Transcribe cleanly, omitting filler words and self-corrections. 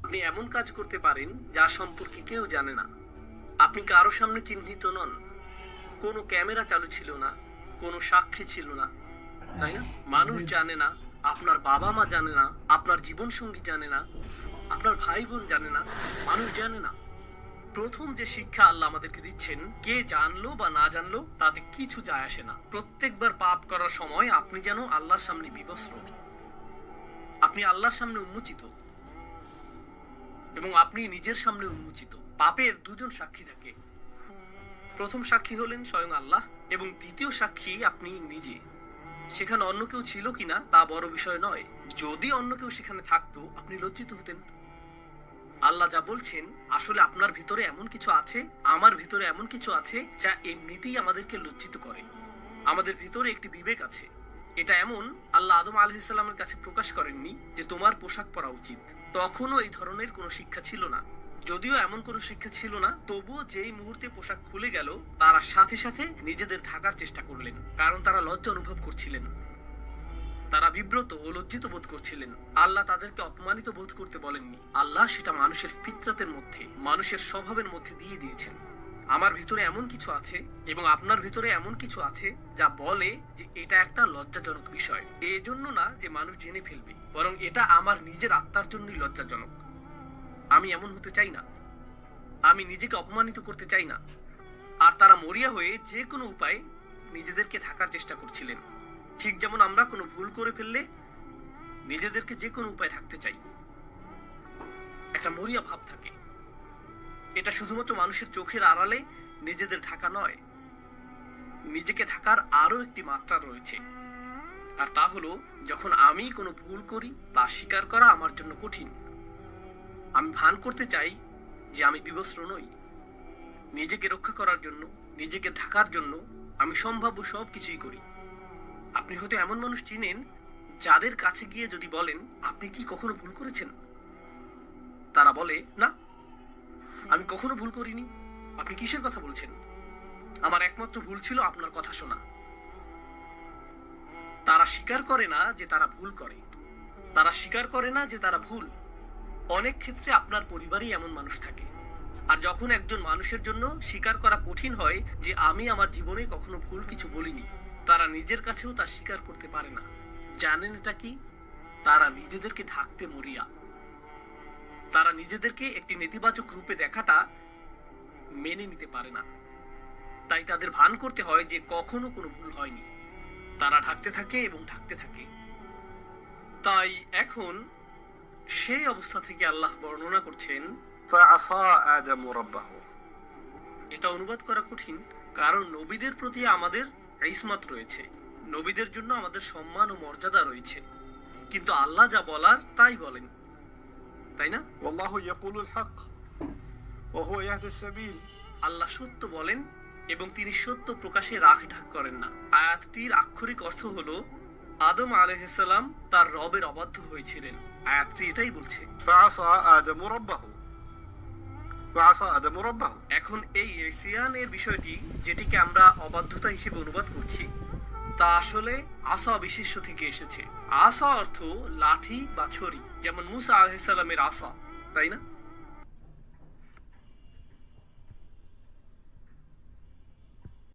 আপনি এমন কাজ করতে পারেন যা সম্পর্কে কেউ জানে না। আপনি কারো সামনে চিহ্নিত নন, কোনো ক্যামেরা চালু ছিল না, কোনো সাক্ষী ছিল না, তাই না? মানুষ জানে না, আপনার বাবা মা জানে না, আপনার জীবন সঙ্গী জানে না, আপনার ভাই বোন জানে না, মানুষ জানে না। প্রথম যে শিক্ষা আল্লাহ আমাদেরকে দিচ্ছেন, কে জানলো বা না জানলো তাতে কিছু যায় আসে না। প্রত্যেকবার পাপ করার সময় আপনি যেন আল্লাহর সামনে বিবস্ত্র, আপনি আল্লাহর সামনে উন্মোচিত এবং আপনি নিজের সামনে উন্মোচিত। পাপের দুজন সাক্ষী থাকে। প্রথম সাক্ষী হলেন স্বয়ং আল্লাহ এবং দ্বিতীয় সাক্ষী আপনি নিজে। সেখানে অন্য কেউ ছিল কিনা তা বড় বিষয় নয়। যদি অন্য কেউ সেখানে থাকতো আপনি লজ্জিত হতেন। আল্লাহ যা বলছেন, আসলে আপনার ভিতরে এমন কিছু আছে, আমার ভিতরে এমন কিছু আছে যা এমনিতেই আমাদেরকে লজ্জিত করে। আমাদের ভিতরে একটি বিবেক আছে। এটা এমন, আল্লাহ আদম আলাইহিস সালামের কাছে প্রকাশ করেননি যে তোমার পোশাক পরা উচিত। তখনও এই ধরনের কোনো শিক্ষা ছিল না। যদিও এমন কোনো শিক্ষা ছিল না, তবুও যেই মুহূর্তে পোশাক খুলে গেল তারা সাথে সাথে নিজেদের ঢাকার চেষ্টা করলেন, কারণ তারা লজ্জা অনুভব করছিলেন। তারা বিব্রত ও লজ্জিত বোধ করছিলেন। আল্লাহ তাদেরকে অপমানিত বোধ করতে বলেননি। আল্লাহ সেটা মানুষের ফিতরাতের মধ্যে, মানুষের স্বভাবের মধ্যে দিয়ে দিয়েছেন। আমার ভিতরে এমন কিছু আছে এবং আপনার ভিতরে এমন কিছু আছে যা বলে যে এটা একটা লজ্জাজনক বিষয়। এই জন্য না যে মানুষ জেনে ফেলবে, বরং এটা আমার নিজের আত্মার জন্যই লজ্জাজনক। আমি এমন হতে চাই না, আমি নিজেকে অপমানিত করতে চাই না। আর তারা মরিয়া হয়ে যে কোনো উপায়ে নিজেদেরকে ঢাকার চেষ্টা করছিলেন। ঠিক যেমন আমরা কোনো ভুল করে ফেললে নিজেদেরকে যে কোনো উপায়ে ঢাকতে চাই, একটা মরিয়া ভাব থাকে। এটা শুধুমাত্র মানুষের চোখের আড়ালে নিজেদের ঢাকা নয়, নিজেকে ঢাকার আরো একটি মাত্রা রয়েছে। আর তা হলো, যখন আমি কোনো ভুল করি তা স্বীকার করা আমার জন্য কঠিন। আমি ভান করতে চাই যে আমি বিবস্ত্র নই। নিজেকে রক্ষা করার জন্য, নিজেকে ঢাকার জন্য আমি সম্ভাব্য সব কিছুই করি। আপনি হয়তো এমন মানুষ চিনেন যাদের কাছে গিয়ে যদি বলেন আপনি কি কখনো ভুল করেছেন, তারা বলে না, আমি কখনো ভুল করিনি। আপনি কিসের কথা বলছেন? আমার একমাত্র ভুল ছিল আপনার কথা শোনা। তারা স্বীকার করে না যে তারা ভুল করে, তারা স্বীকার করে না যে তারা ভুল। অনেক ক্ষেত্রে আপনার পরিবারেই এমন মানুষ থাকে। আর যখন একজন মানুষের জন্য স্বীকার করা কঠিন হয় যে আমি আমার জীবনে কখনো ভুল কিছু বলিনি, তারা নিজের কাছেও তা স্বীকার করতে পারে না। জানেন এটা কি? তারা নিজেদেরকে ঢাকতে মরিয়া। তারা নিজেদেরকে একটি নেতিবাচক রূপে দেখাটা মেনে নিতে পারে না। তাই তাদের ভান করতে হয় যে কখনো কোনো ভুল হয়নি। তারা ঢাকতে থাকে এবং ঢাকতে থাকে। তাই এখন সেই অবস্থা থেকে আল্লাহ বর্ণনা করছেন, فعصى آدم ربه। এটা অনুবাদ করা কঠিন, কারণ নবীদের প্রতি আমাদের ইসমাত রয়েছে, নবীদের জন্য আমাদের সম্মান ও মর্যাদা রয়েছে। কিন্তু আল্লাহ যা বলার তাই বলেন, তাই না? والله يقول الحق وهو يهدي السبيل। আল্লাহ সত্য বলেন এবং তিনি সত্য প্রকাশে রাখ ঢাক করেন না। আয়াতটির আক্ষরিক অর্থ হলো আদম আলাইহিস সালাম তার রবের অবাধ্য হয়েছিলেন। আয়াতটি এটাই বলছে। فعصى آدم ربه فعصى آدم ربه। এখন এই ইসিয়ানের বিষয়টি, যেটিকে আমরা অবাধ্যতা হিসেবে অনুবাদ করছি, তা আসলে আসা বিশেষ্য থেকে এসেছে। আসা অর্থ লাঠি বা ছড়ি, যেমন মুসা আলাইহিস সালামের আসা, তাই না?